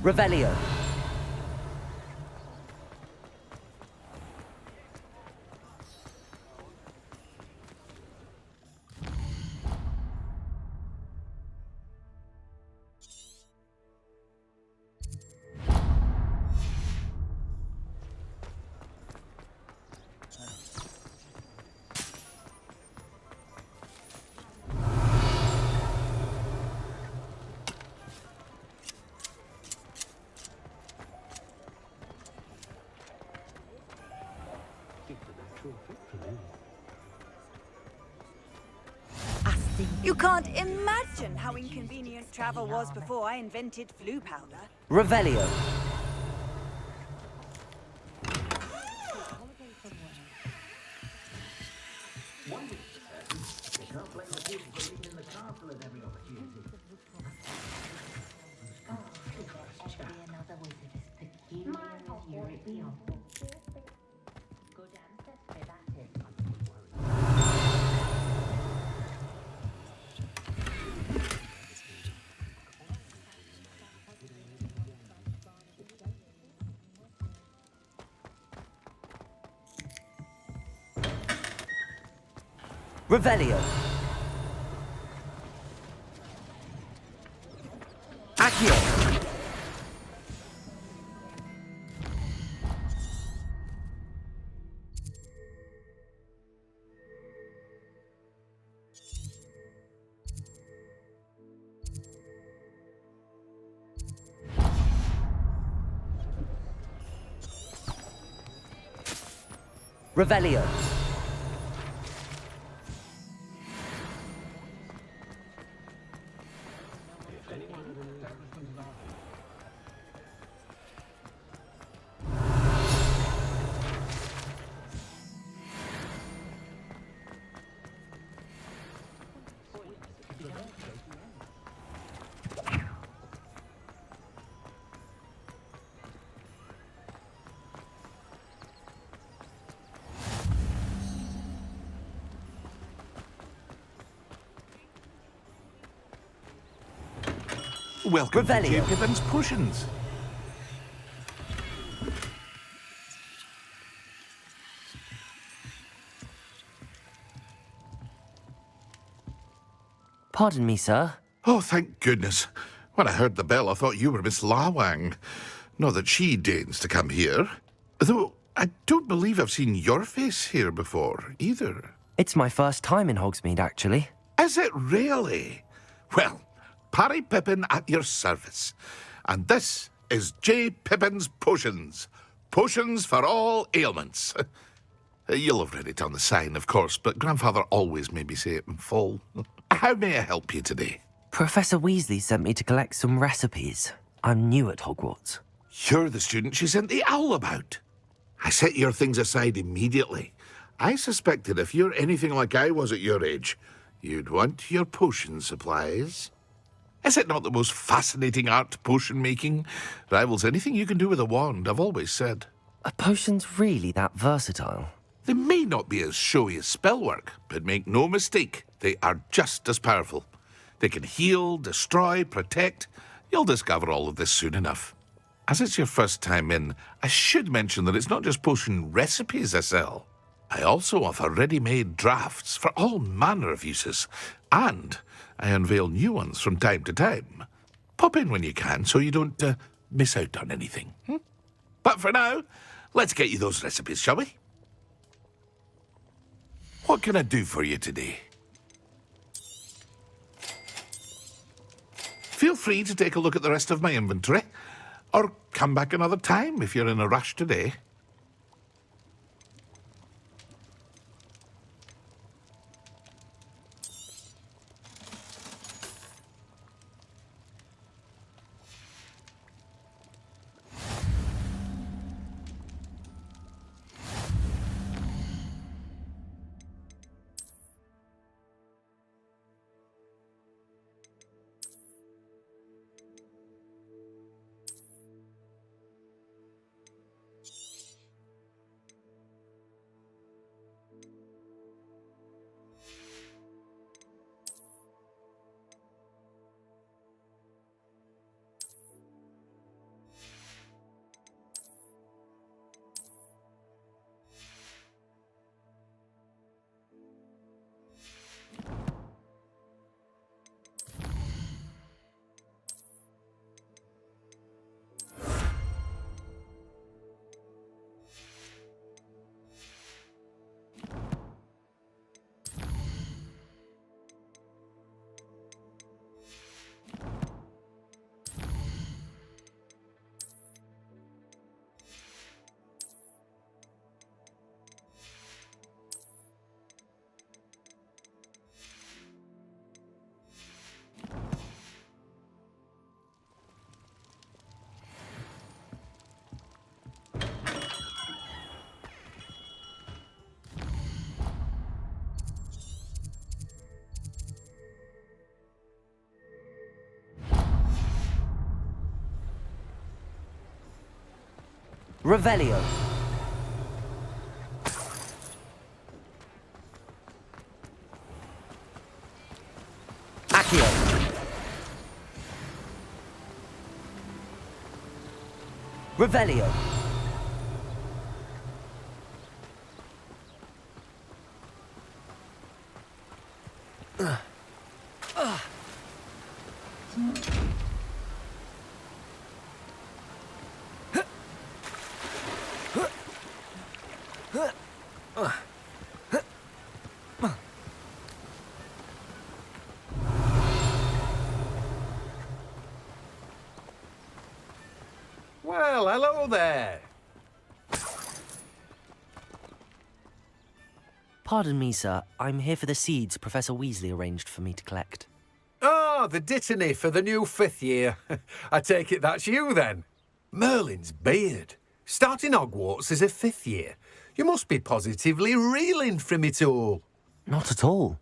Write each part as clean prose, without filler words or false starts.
Revelio. You can't imagine how inconvenient travel was before I invented flu powder. Revelio. Revelio. Accio. Revelio. Welcome to Revelio. Pippin's Potions. Pardon me, sir. Oh, thank goodness. When I heard the bell, I thought you were Miss Lawang. Not that she deigns to come here. Though I don't believe I've seen your face here before, either. It's my first time in Hogsmeade, actually. Is it really? Well, Parry Pippin at your service. And this is J. Pippin's Potions. Potions for all ailments. You'll have read it on the sign, of course, but Grandfather always made me say it in full. How may I help you today? Professor Weasley sent me to collect some recipes. I'm new at Hogwarts. You're the student she sent the owl about. I set your things aside immediately. I suspected if you're anything like I was at your age, you'd want your potion supplies. Is it not the most fascinating art, potion making? Rivals anything you can do with a wand, I've always said. Are potions really that versatile? They may not be as showy as spellwork, but make no mistake, they are just as powerful. They can heal, destroy, protect. You'll discover all of this soon enough. As it's your first time in, I should mention that it's not just potion recipes I sell. I also offer ready-made drafts for all manner of uses, and I unveil new ones from time to time. Pop in when you can so you don't miss out on anything. But for now, let's get you those recipes, shall we? What can I do for you today? Feel free to take a look at the rest of my inventory, or come back another time if you're in a rush today. Revelio. Accio. Revelio. Well, hello there. Pardon me, sir. I'm here for the seeds Professor Weasley arranged for me to collect. Oh, the dittany for the new 5th year. I take it that's you, then. Merlin's beard. Starting Hogwarts as a 5th year. You must be positively reeling from it all. Not at all.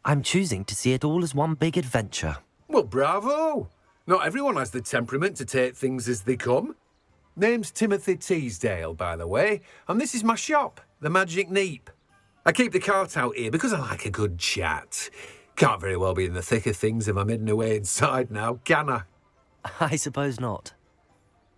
I'm choosing to see it all as one big adventure. Well, bravo. Not everyone has the temperament to take things as they come. Name's Timothy Teasdale, by the way, and this is my shop, the Magic Neep. I keep the cart out here because I like a good chat. Can't very well be in the thick of things if I'm hidden away inside now, can I? I suppose not.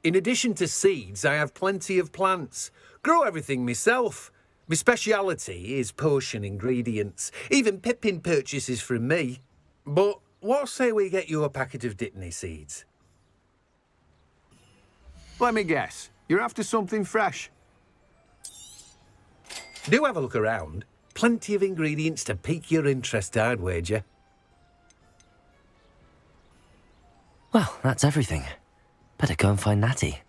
In addition to seeds, I have plenty of plants. Grow everything myself. My speciality is potion ingredients. Even Pippin purchases from me. But what say we get you a packet of Dittany seeds? Let me guess. You're after something fresh. Do have a look around. Plenty of ingredients to pique your interest, I'd wager. Well, that's everything. Better go and find Natty.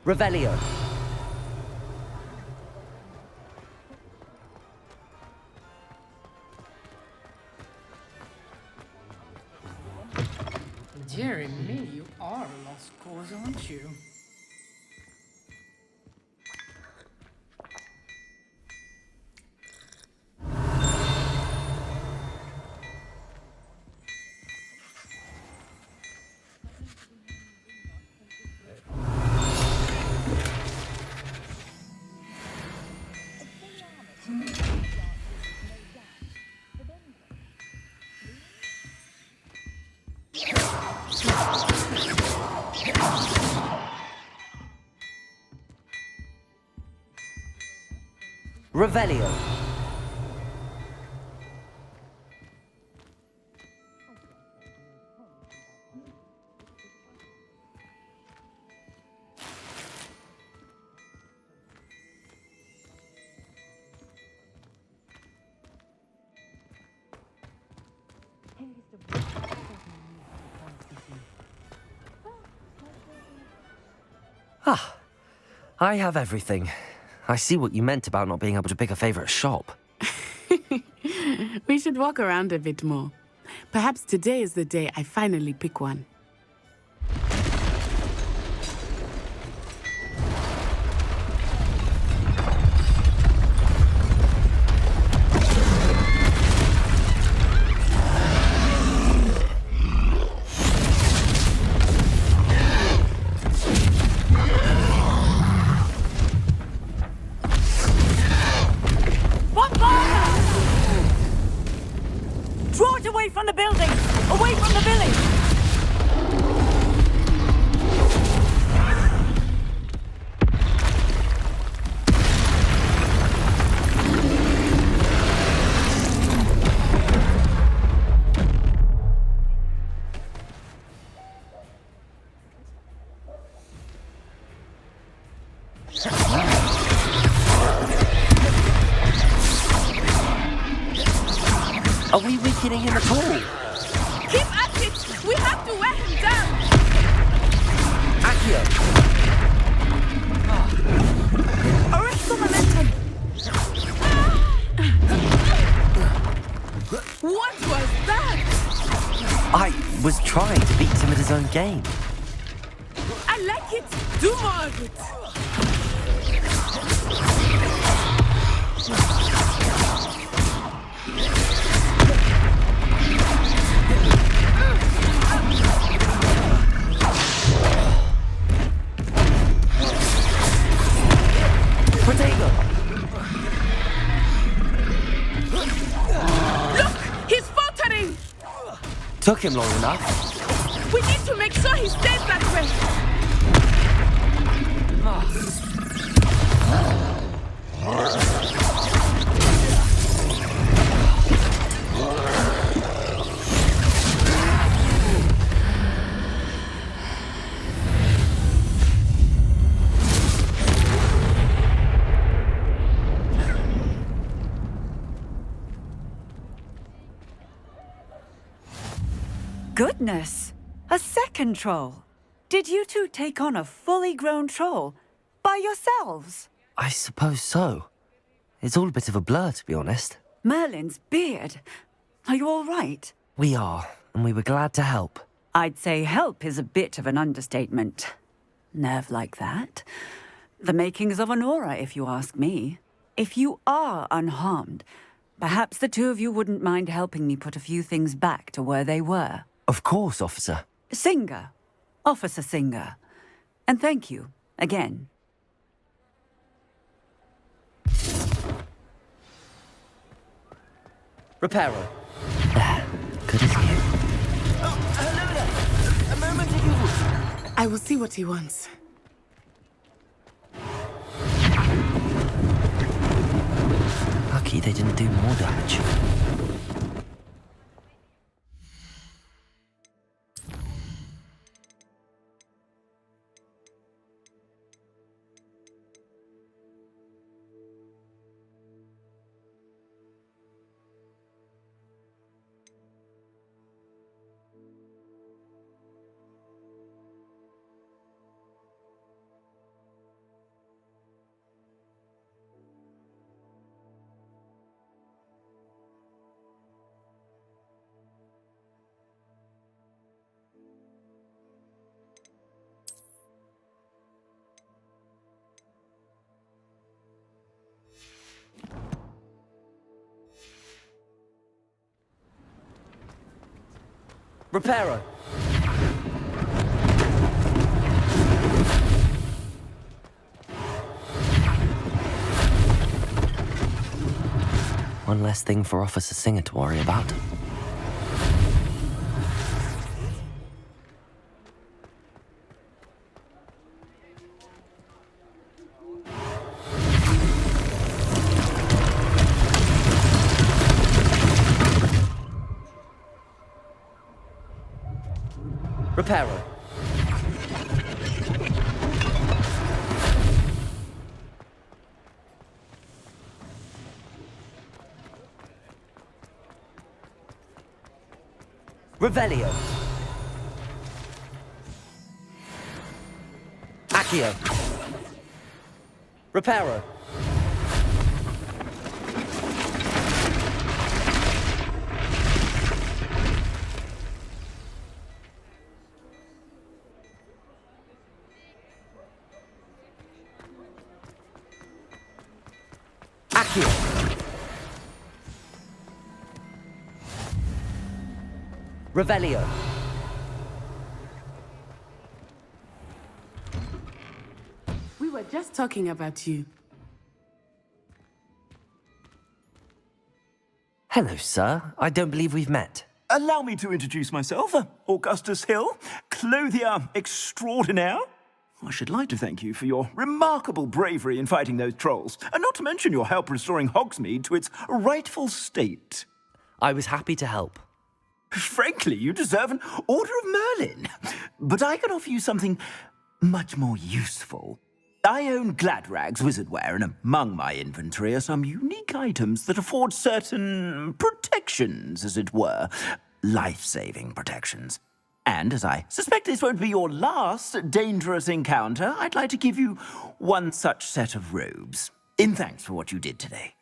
Revelio. Dearie me, you are a lost cause, aren't you? Revelio. Ah, I have everything. I see what you meant about not being able to pick a favourite shop. We should walk around a bit more. Perhaps today is the day I finally pick one. Draw it away from the building! Away from the village! Are we weakening him at all? Keep at it! We have Accio! Arrest momentum! What was that? I was trying to beat him at his own game. I like it. Do more of it. Protego! Look, he's faltering. Took him long enough. We need to make sure he stays that way. Goodness! A second troll! Did you two take on a fully grown troll by yourselves? I suppose so. It's all a bit of a blur, to be honest. Merlin's beard. Are you all right? We are, and we were glad to help. I'd say help is a bit of an understatement. Nerve like that. The makings of an aura, if you ask me. If you are unharmed, perhaps the two of you wouldn't mind helping me put a few things back to where they were. Of course, officer. Singer. Officer Singer. And thank you, again. Reparo. Good as new. A moment to you. I will see what he wants. Lucky they didn't do more damage. Reparo. One less thing for Officer Singer to worry about. Reparo. Revelio. Accio. Reparo. Accio. Revelio. We were just talking about you. Hello, sir. I don't believe we've met. Allow me to introduce myself, Augustus Hill, clothier extraordinaire. I should like to thank you for your remarkable bravery in fighting those trolls, and not to mention your help restoring Hogsmeade to its rightful state. I was happy to help. Frankly, you deserve an Order of Merlin. But I can offer you something much more useful. I own Gladrag's wizardware, and among my inventory are some unique items that afford certain protections, as it were. Life-saving protections. And as I suspect this won't be your last dangerous encounter, I'd like to give you one such set of robes, in thanks for what you did today.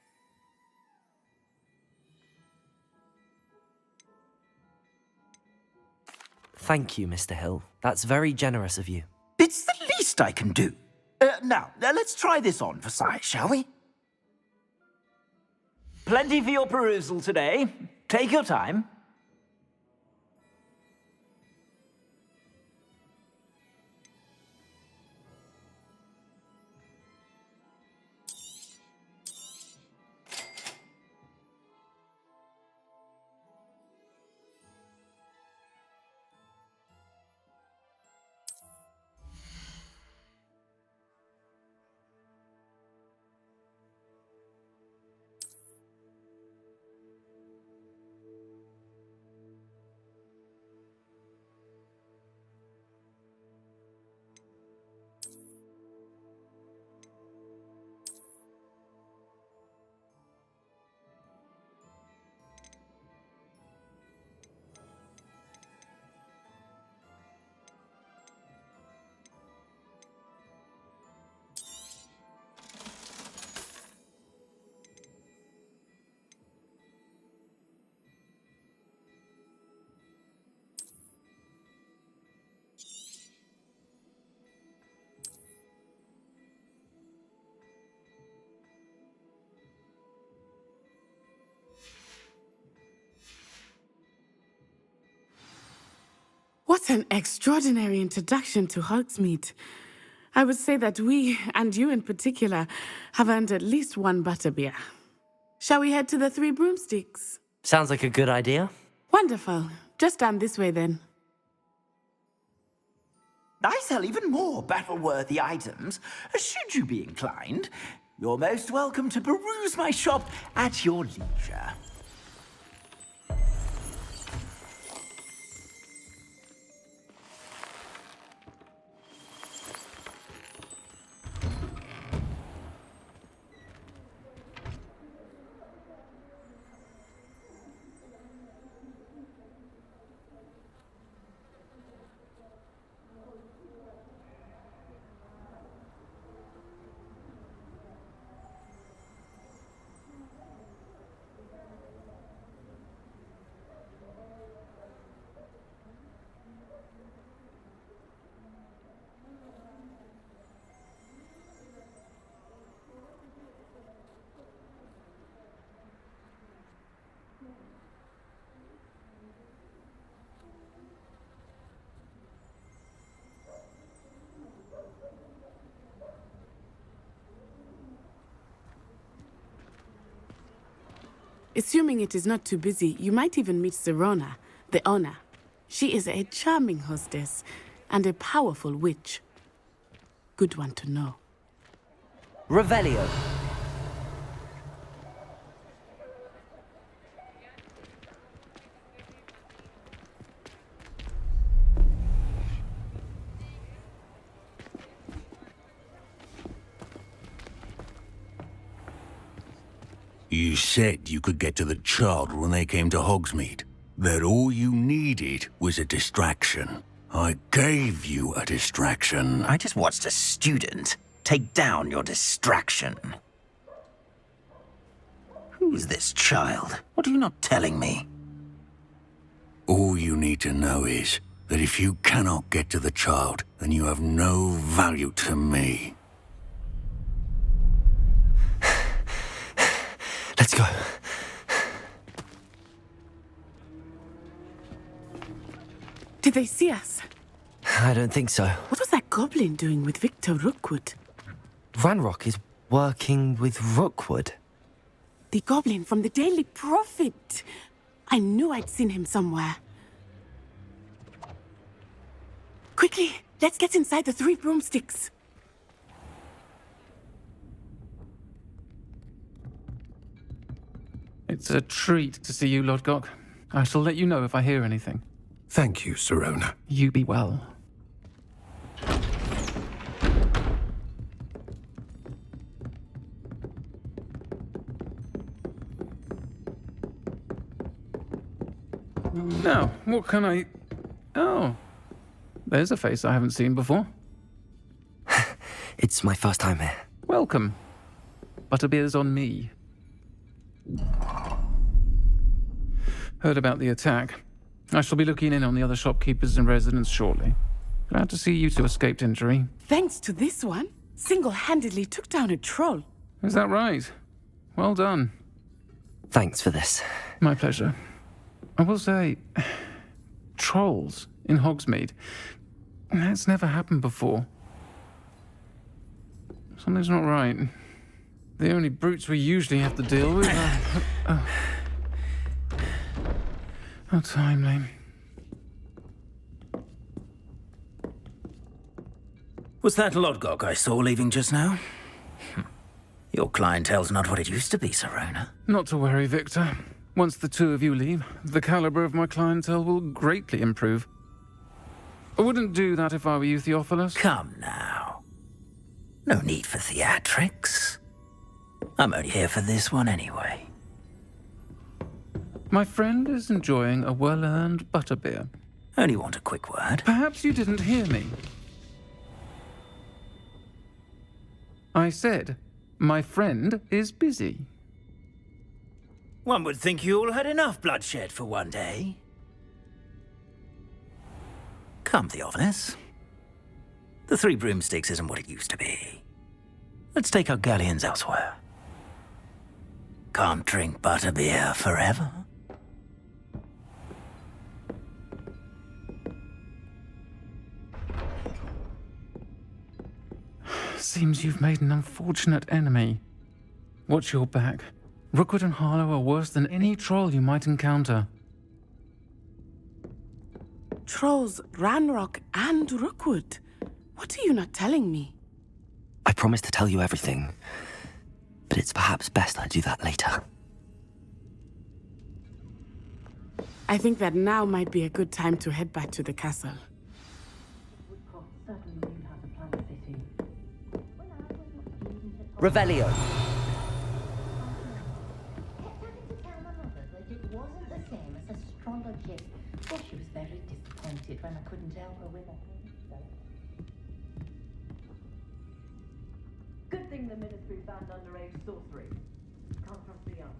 Thank you, Mr. Hill. That's very generous of you. It's the least I can do. Now, let's try this on for size, shall we? Plenty for your perusal today. Take your time. What an extraordinary introduction to Hogsmeade. I would say that we, and you in particular, have earned at least one butterbeer. Shall we head to the Three Broomsticks? Sounds like a good idea. Wonderful. Just down this way then. I sell even more battle-worthy items. Should you be inclined, you're most welcome to peruse my shop at your leisure. Assuming it is not too busy, you might even meet Sirona, the owner. She is a charming hostess and a powerful witch. Good one to know. Revelio. You said you could get to the child when they came to Hogsmeade. That all you needed was a distraction. I gave you a distraction. I just watched a student take down your distraction. Who is this child? What are you not telling me? All you need to know is that if you cannot get to the child, then you have no value to me. Let's go. Did they see us? I don't think so. What was that goblin doing with Victor Rookwood? Ranrock is working with Rookwood. The goblin from the Daily Prophet. I knew I'd seen him somewhere. Quickly, let's get inside the Three Broomsticks. It's a treat to see you, Lord Gok. I shall let you know if I hear anything. Thank you, Sirona. You be well. Now, what can I... Oh, there's a face I haven't seen before. It's my first time here. Welcome. Butterbeer's on me. Heard about the attack. I shall be looking in on the other shopkeepers and residents shortly. Glad to see you two escaped injury. Thanks to this one, single-handedly took down a troll. Is that right? Well done. Thanks for this. My pleasure. I will say, trolls in Hogsmeade. That's never happened before. Something's not right. The only brutes we usually have to deal with are... How timely. Was that Lodgok I saw leaving just now? Your clientele's not what it used to be, Serona. Not to worry, Victor. Once the two of you leave, the caliber of my clientele will greatly improve. I wouldn't do that if I were you, Theophilus. Come now. No need for theatrics. I'm only here for this one anyway. My friend is enjoying a well-earned butterbeer. Only want a quick word. Perhaps you didn't hear me. I said, my friend is busy. One would think you all had enough bloodshed for one day. Come, Theophilus. The Three Broomsticks isn't what it used to be. Let's take our galleons elsewhere. Can't drink butterbeer forever. Seems you've made an unfortunate enemy. Watch your back. Rookwood and Harlow are worse than any troll you might encounter. Trolls, Ranrock, and Rookwood. What are you not telling me? I promised to tell you everything, but it's perhaps best I do that later. I think that now might be a good time to head back to the castle. Revelio. She was very disappointed when I couldn't help her with her. Good thing the ministry banned underage sorcery. Can't trust the young.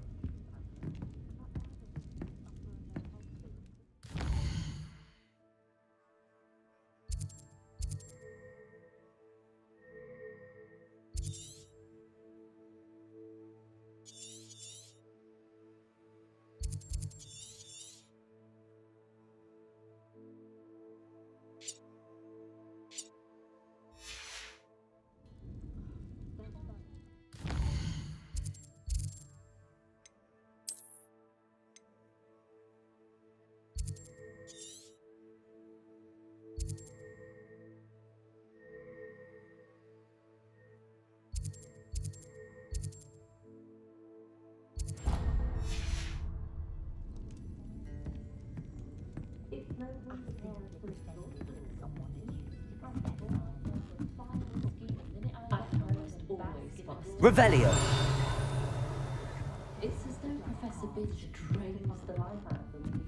Revelio. It's as though Professor Bidge drains the life out of them.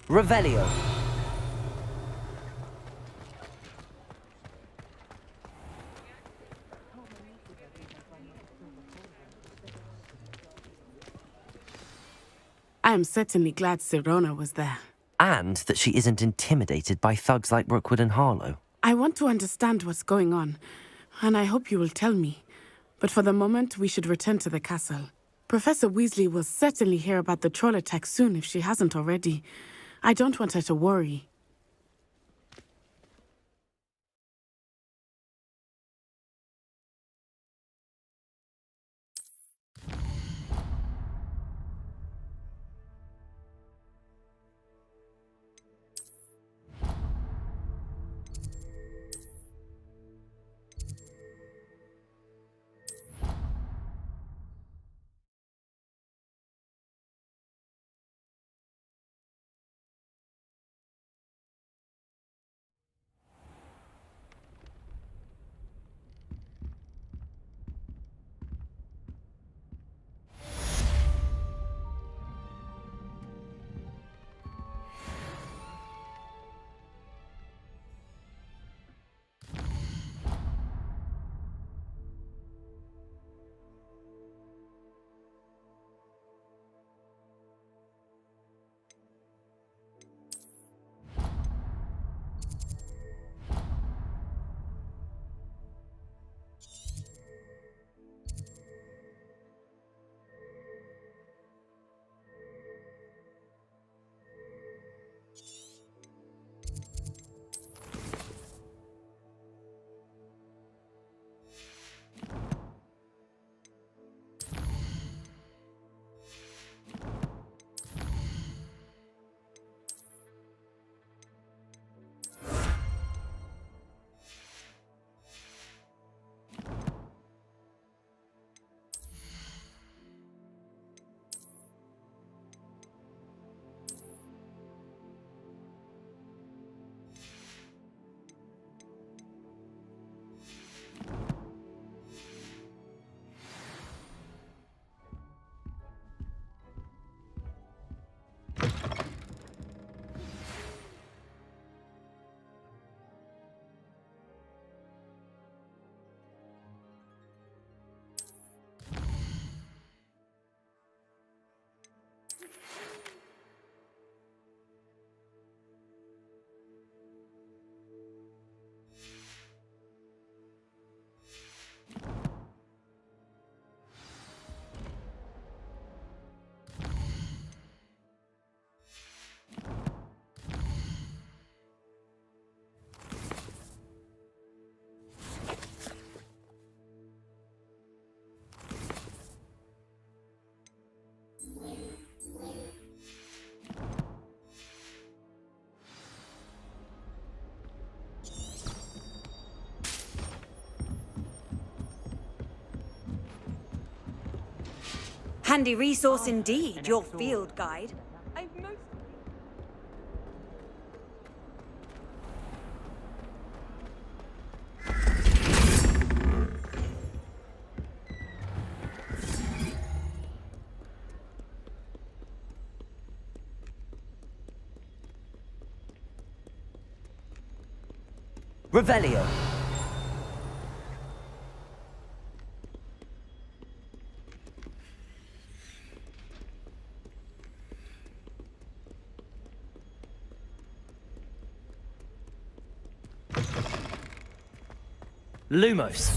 Revelio. I am certainly glad Serona was there. And that she isn't intimidated by thugs like Rookwood and Harlow. I want to understand what's going on, and I hope you will tell me. But for the moment, we should return to the castle. Professor Weasley will certainly hear about the troll attack soon if she hasn't already. I don't want her to worry. Handy resource indeed, your field guide. I've most... Revelio. Lumos.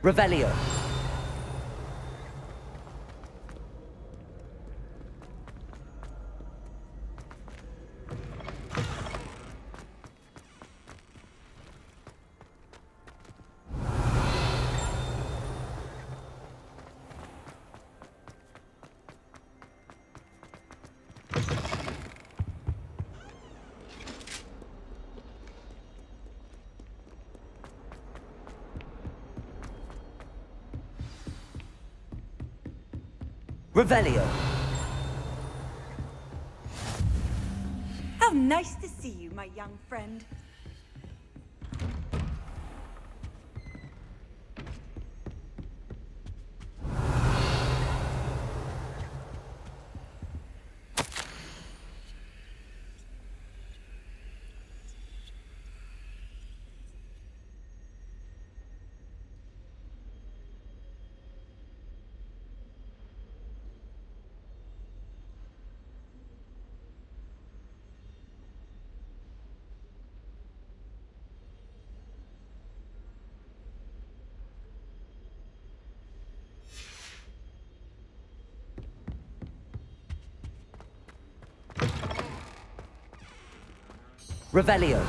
Revelio. Revelio. How nice to see you, my young friend. Revelio.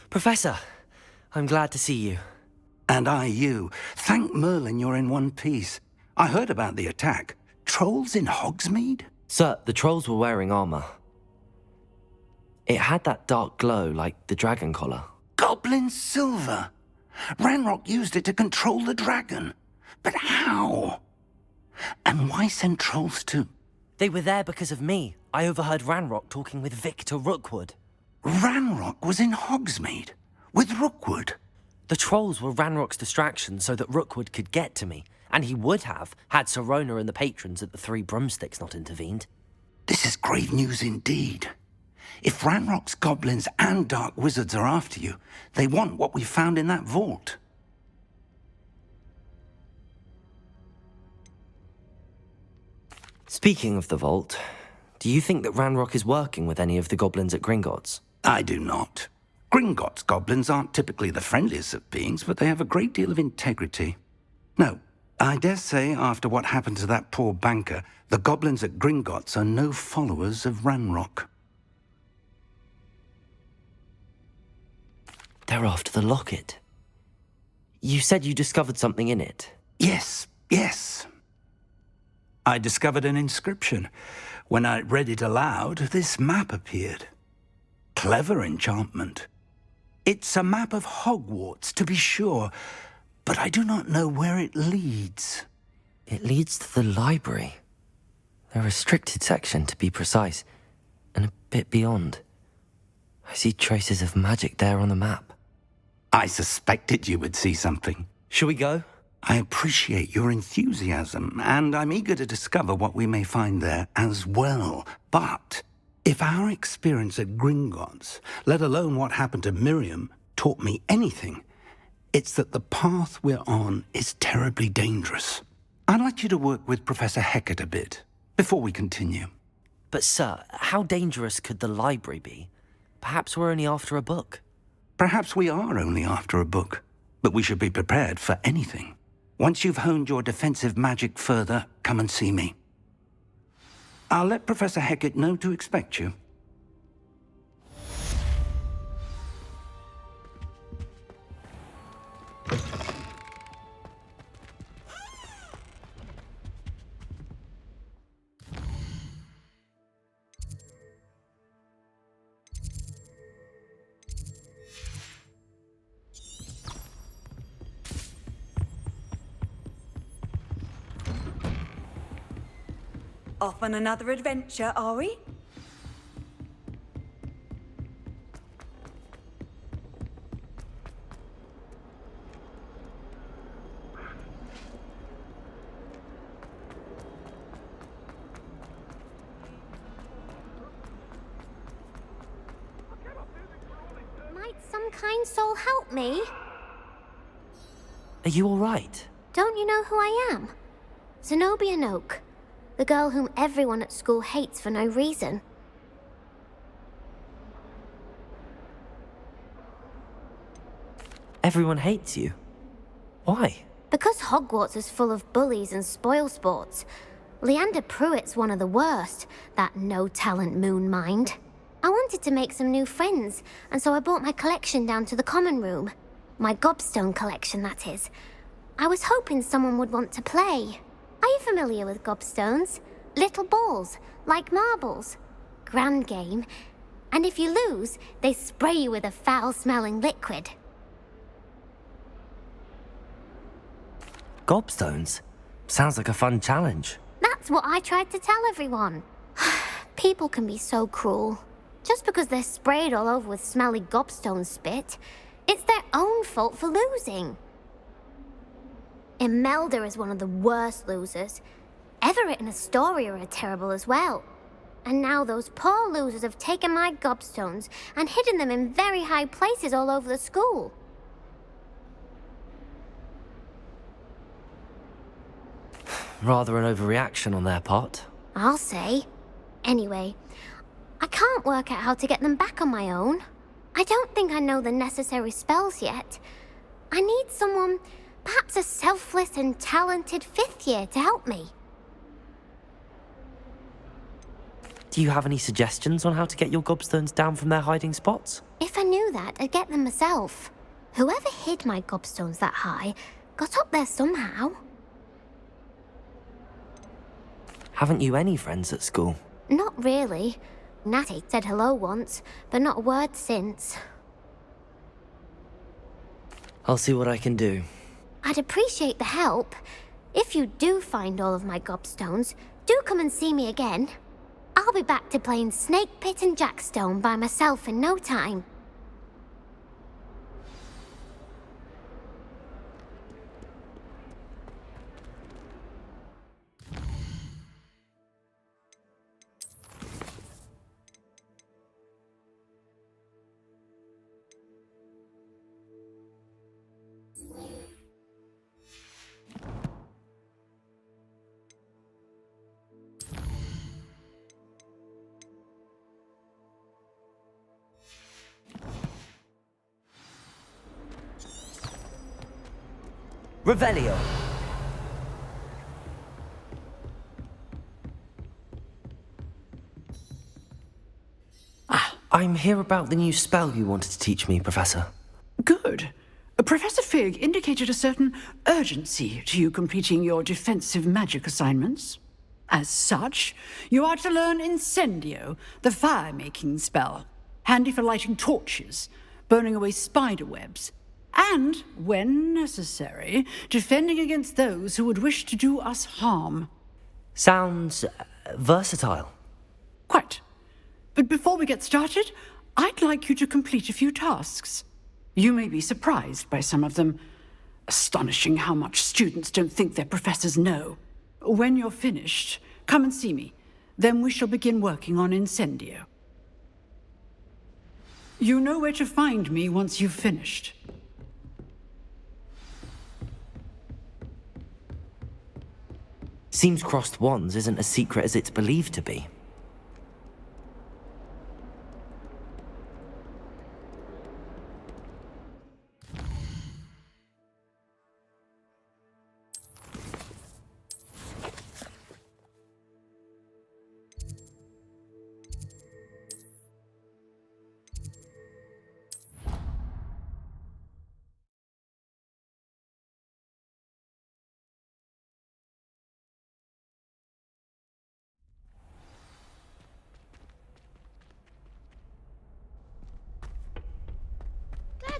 Professor, I'm glad to see you. And I you. Thank Merlin you're in one piece. I heard about the attack. Trolls in Hogsmeade? Sir, the trolls were wearing armor. It had that dark glow like the dragon collar. Goblin silver! Ranrock used it to control the dragon. But how? And why send trolls to... They were there because of me. I overheard Ranrock talking with Victor Rookwood. Ranrock was in Hogsmeade? With Rookwood? The trolls were Ranrock's distraction so that Rookwood could get to me. And he would have, had Sirona and the patrons at the Three Broomsticks not intervened. This is grave news indeed. If Ranrock's goblins and dark wizards are after you, they want what we found in that vault. Speaking of the vault, do you think that Ranrock is working with any of the goblins at Gringotts? I do not. Gringotts goblins aren't typically the friendliest of beings, but they have a great deal of integrity. No, I dare say after what happened to that poor banker, the goblins at Gringotts are no followers of Ranrock. They're after the locket. You said you discovered something in it. Yes. I discovered an inscription. When I read it aloud, this map appeared. Clever enchantment. It's a map of Hogwarts, to be sure, but I do not know where it leads. It leads to the library. The restricted section, to be precise, and a bit beyond. I see traces of magic there on the map. I suspected you would see something. Shall we go? I appreciate your enthusiasm, and I'm eager to discover what we may find there as well. But if our experience at Gringotts, let alone what happened to Miriam, taught me anything, it's that the path we're on is terribly dangerous. I'd like you to work with Professor Hecat a bit before we continue. But sir, how dangerous could the library be? Perhaps we're only after a book. Perhaps we are only after a book, but we should be prepared for anything. Once you've honed your defensive magic further, come and see me. I'll let Professor Hecat know to expect you. Off on another adventure, are we? Might some kind soul help me? Are you all right? Don't you know who I am? Zenobia Noak. The girl whom everyone at school hates for no reason. Everyone hates you. Why? Because Hogwarts is full of bullies and spoilsports. Leander Pruitt's one of the worst, that no-talent moon mind. I wanted to make some new friends, and so I brought my collection down to the common room. My gobstone collection, that is. I was hoping someone would want to play. Are you familiar with gobstones? Little balls, like marbles. Grand game. And if you lose, they spray you with a foul-smelling liquid. Gobstones? Sounds like a fun challenge. That's what I tried to tell everyone. People can be so cruel. Just because they're sprayed all over with smelly gobstone spit, it's their own fault for losing. Imelda is one of the worst losers. Everett and Astoria are terrible as well. And now those poor losers have taken my gobstones and hidden them in very high places all over the school. Rather an overreaction on their part. I'll say. Anyway, I can't work out how to get them back on my own. I don't think I know the necessary spells yet. I need someone, perhaps a selfless and talented fifth year to help me. Do you have any suggestions on how to get your gobstones down from their hiding spots? If I knew that, I'd get them myself. Whoever hid my gobstones that high got up there somehow. Haven't you any friends at school? Not really. Natty said hello once, but not a word since. I'll see what I can do. I'd appreciate the help. If you do find all of my gobstones, do come and see me again. I'll be back to playing Snake Pit and Jackstone by myself in no time. Revelio. I'm here about the new spell you wanted to teach me, Professor. Good. Professor Fig indicated a certain urgency to you completing your defensive magic assignments. As such, you are to learn Incendio, the fire-making spell, handy for lighting torches, burning away spider webs, and, when necessary, defending against those who would wish to do us harm. Sounds versatile. Quite. But before we get started, I'd like you to complete a few tasks. You may be surprised by some of them. Astonishing how much students don't think their professors know. When you're finished, come and see me. Then we shall begin working on Incendio. You know where to find me once you've finished. Seems crossed wands isn't as secret as it's believed to be.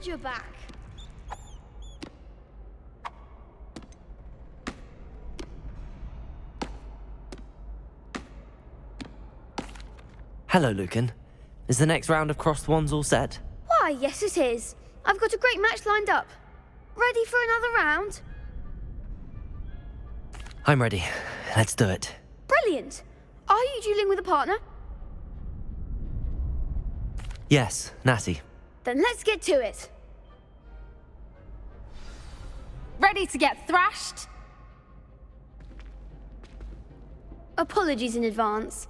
Glad you're back. Hello, Lucan. Is the next round of crossed wands all set? Why, yes it is. I've got a great match lined up. Ready for another round? I'm ready. Let's do it. Brilliant. Are you dueling with a partner? Yes, Natty. Then let's get to it. Ready to get thrashed? Apologies in advance.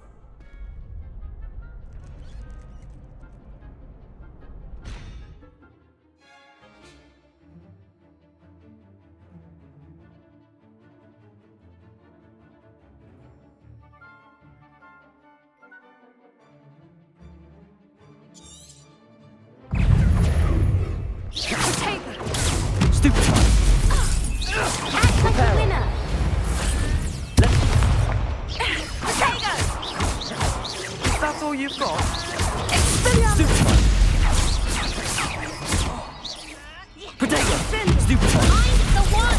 That's all you've got? Potato! Stupefy! I'm the one!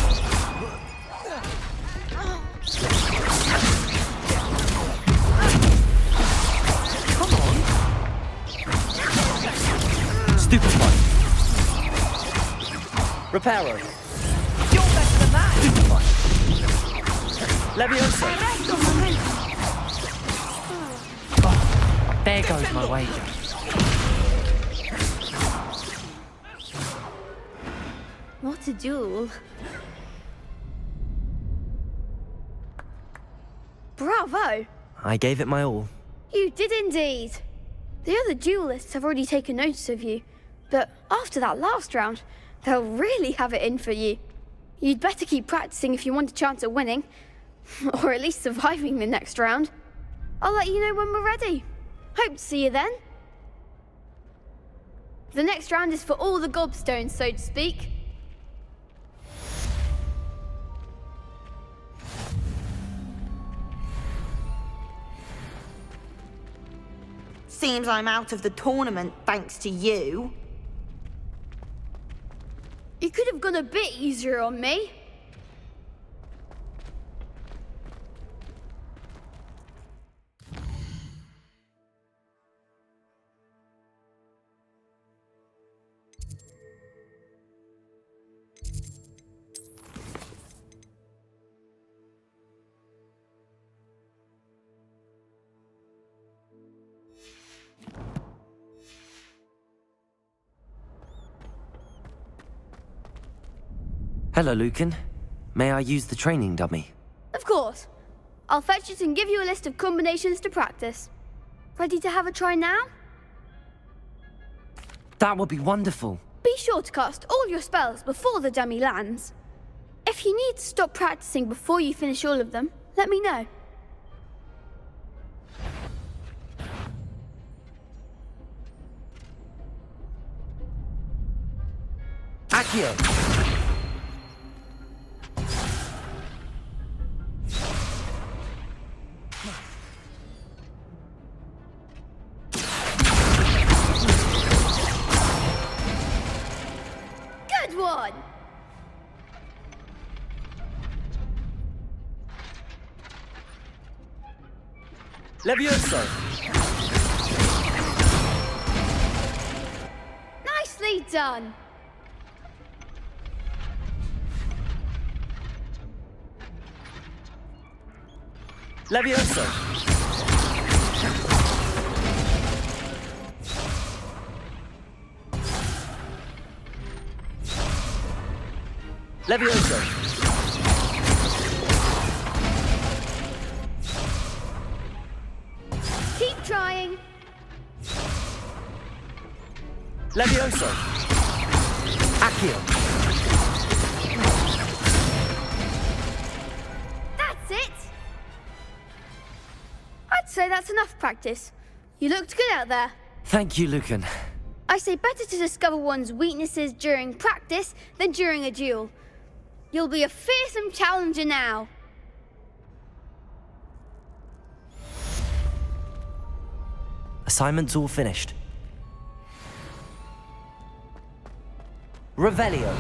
Come on! Stupefy! Reparo! You're better than that! Stupefy! Levioso! There goes my wager. What a duel. Bravo! I gave it my all. You did indeed. The other duelists have already taken notice of you, but after that last round, they'll really have it in for you. You'd better keep practicing if you want a chance at winning, or at least surviving the next round. I'll let you know when we're ready. Hope to see you then. The next round is for all the gobstones, so to speak. Seems I'm out of the tournament thanks to you. You could have gone a bit easier on me. Hello, Lucan. May I use the training dummy? Of course. I'll fetch it and give you a list of combinations to practice. Ready to have a try now? That would be wonderful. Be sure to cast all your spells before the dummy lands. If you need to stop practicing before you finish all of them, let me know. Accio! Good one! Levioso! Nicely done! Levioso! Levioso! Keep trying. Levioso! Accio! That's it! I'd say that's enough practice. You looked good out there. Thank you, Lucan. I say better to discover one's weaknesses during practice than during a duel. You'll be a fearsome challenger now. Assignment's all finished. Revelio.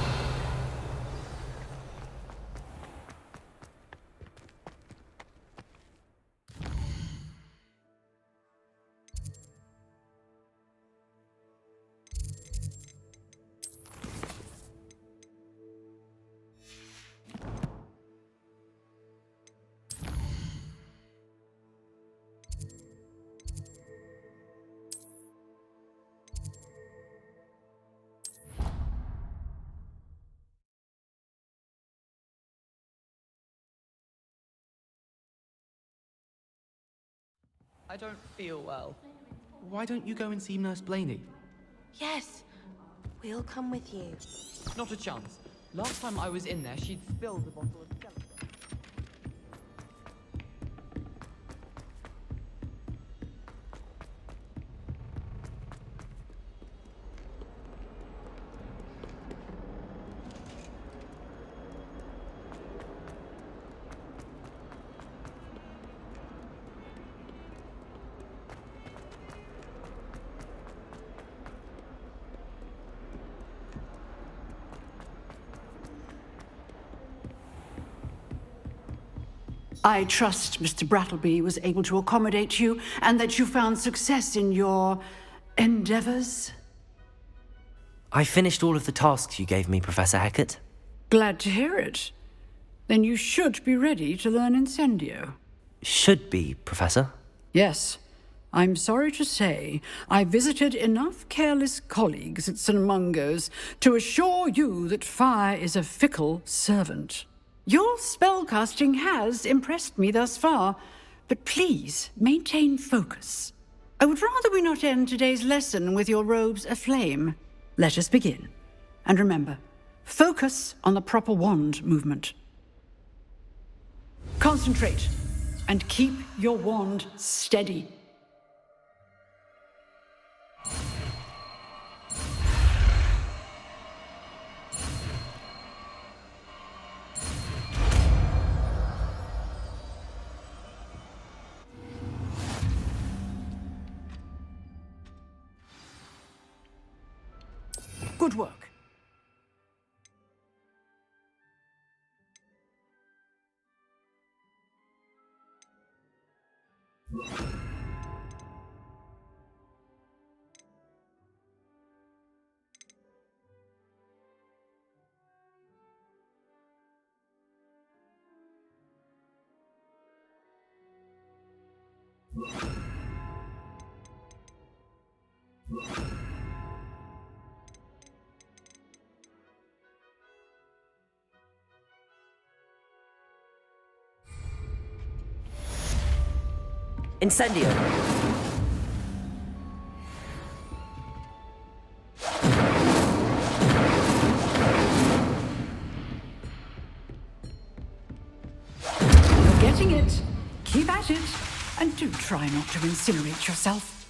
I don't feel well. Why don't you go and see Nurse Blaney? Yes, we'll come with you. Not a chance. Last time I was in there, she'd spilled the bottle of Skeletor. I trust Mr. Brattleby was able to accommodate you and that you found success in your endeavors. I finished all of the tasks you gave me, Professor Hecat. Glad to hear it. Then you should be ready to learn Incendio. Should be, Professor. Yes. I'm sorry to say, I visited enough careless colleagues at St. Mungo's to assure you that fire is a fickle servant. Your spellcasting has impressed me thus far, but please maintain focus. I would rather we not end today's lesson with your robes aflame. Let us begin. And remember, focus on the proper wand movement. Concentrate, and keep your wand steady. Good work. Incendio. You're getting it. Keep at it. And do try not to incinerate yourself.